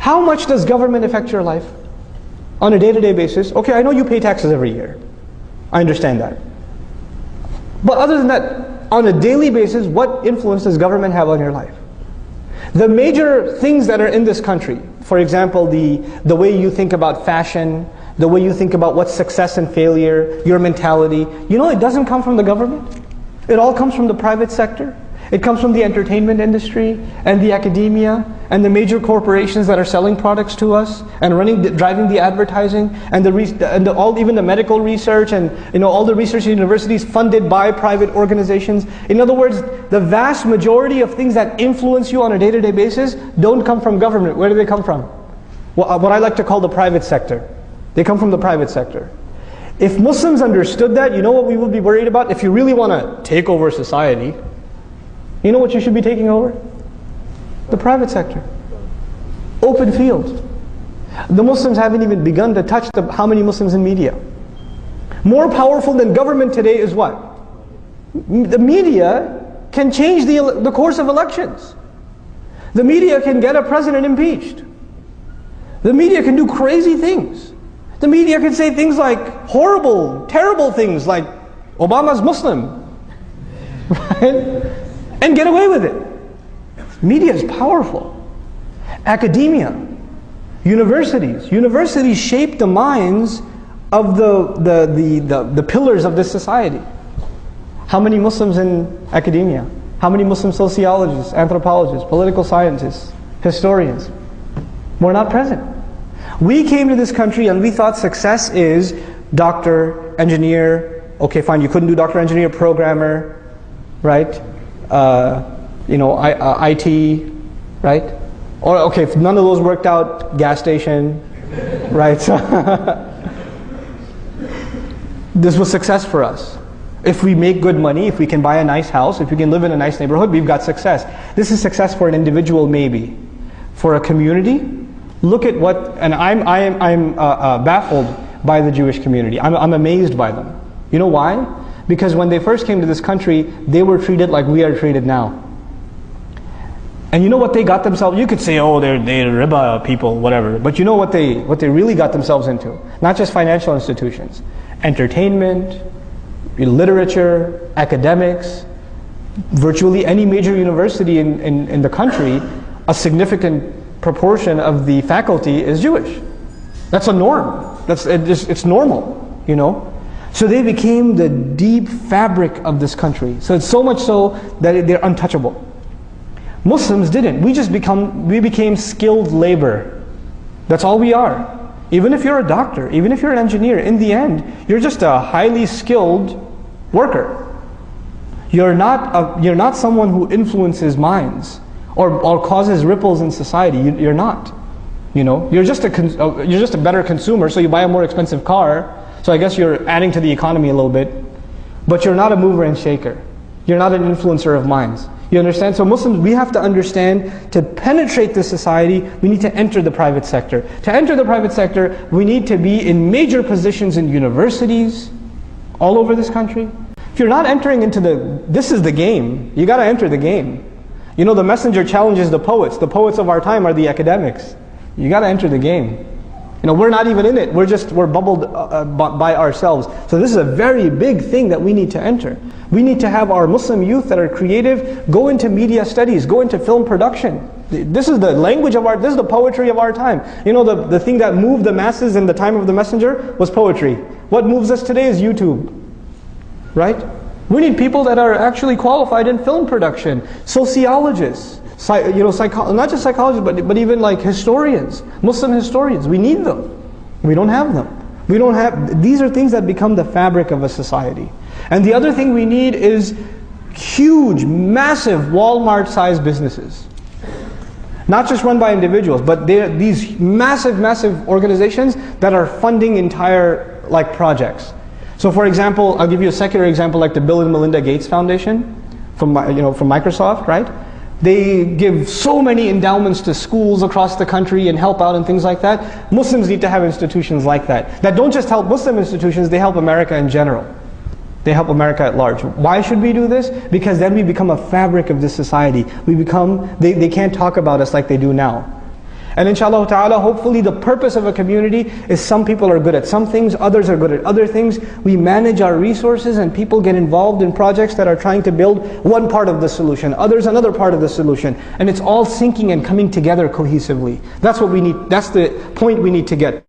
How much does government affect your life on a day-to-day basis? Okay, I know you pay taxes every year. I understand that. But other than that, on a daily basis, what influence does government have on your life? The major things that are in this country, for example, the way you think about fashion, the way you think about what's success and failure, your mentality, you know it doesn't come from the government. It all comes from the private sector. It comes from the entertainment industry and the academia and the major corporations that are selling products to us and driving the advertising and even the medical research and all the research universities funded by private organizations. In other words, the vast majority of things that influence you on a day-to-day basis don't come from government. Where do they come from? Well, what I like to call the private sector. They come from the private sector. If Muslims understood that, you know what we would be worried about? If you really want to take over society, you know what you should be taking over? The private sector. Open field. The Muslims haven't even begun to touch how many Muslims in media. More powerful than government today is what? The media can change the course of elections. The media can get a president impeached. The media can do crazy things. The media can say things like horrible, terrible things like Obama's Muslim. Right? And get away with it. Media is powerful. Academia, universities shape the minds of the pillars of this society. How many Muslims in academia? How many Muslim sociologists, anthropologists, political scientists, historians? We're not present. We came to this country and we thought success is doctor, engineer. Okay, fine, you couldn't do doctor, engineer, programmer, right? IT, right? Or okay, if none of those worked out, gas station, right? This was success for us. If we make good money, if we can buy a nice house, if we can live in a nice neighborhood, we've got success. This is success for an individual, maybe. For a community, look at what, and I'm baffled by the Jewish community. I'm amazed by them. You know why? Because when they first came to this country, they were treated like we are treated now. And you know what they got themselves? You could say, oh, they're riba people, whatever. But you know what they really got themselves into? Not just financial institutions. Entertainment, literature, academics, virtually any major university in the country, a significant proportion of the faculty is Jewish. That's a norm. It's normal, you know. So they became the deep fabric of this country. So it's so much so that they're untouchable. Muslims didn't. We became skilled labor. That's all we are. Even if you're a doctor, even if you're an engineer, in the end, you're just a highly skilled worker. You're not someone who influences minds or causes ripples in society. You're not. You know, you're just a better consumer. So you buy a more expensive car. So I guess you're adding to the economy a little bit, but you're not a mover and shaker. You're not an influencer of minds. You understand? So Muslims, we have to understand, to penetrate this society, we need to enter the private sector. To enter the private sector, we need to be in major positions in universities all over this country. If you're not entering into this is the game. You got to enter the game. You know, the messenger challenges the poets. The poets of our time are the academics. You got to enter the game. You know, we're not even in it. We're bubbled by ourselves. So this is a very big thing that we need to enter. We need to have our Muslim youth that are creative go into media studies, go into film production. This is the language of this is the poetry of our time. You know, the thing that moved the masses in the time of the messenger was poetry. What moves us today is YouTube, right? We need people that are actually qualified in film production, sociologists, not just psychologists, but even like historians, Muslim historians. We need them. We don't have them. These are things that become the fabric of a society. And the other thing we need is huge, massive Walmart-sized businesses. Not just run by individuals, but they're these massive organizations that are funding entire projects. So for example, I'll give you a secular example like the Bill and Melinda Gates Foundation from Microsoft, right? They give so many endowments to schools across the country and help out and things like that. Muslims need to have institutions like that. That don't just help Muslim institutions, they help America in general. They help America at large. Why should we do this? Because then we become a fabric of this society. They can't talk about us like they do now. And inshallah ta'ala, hopefully the purpose of a community is some people are good at some things, others are good at other things. We manage our resources and people get involved in projects that are trying to build one part of the solution, others another part of the solution. And it's all syncing and coming together cohesively. That's what we need, that's the point we need to get.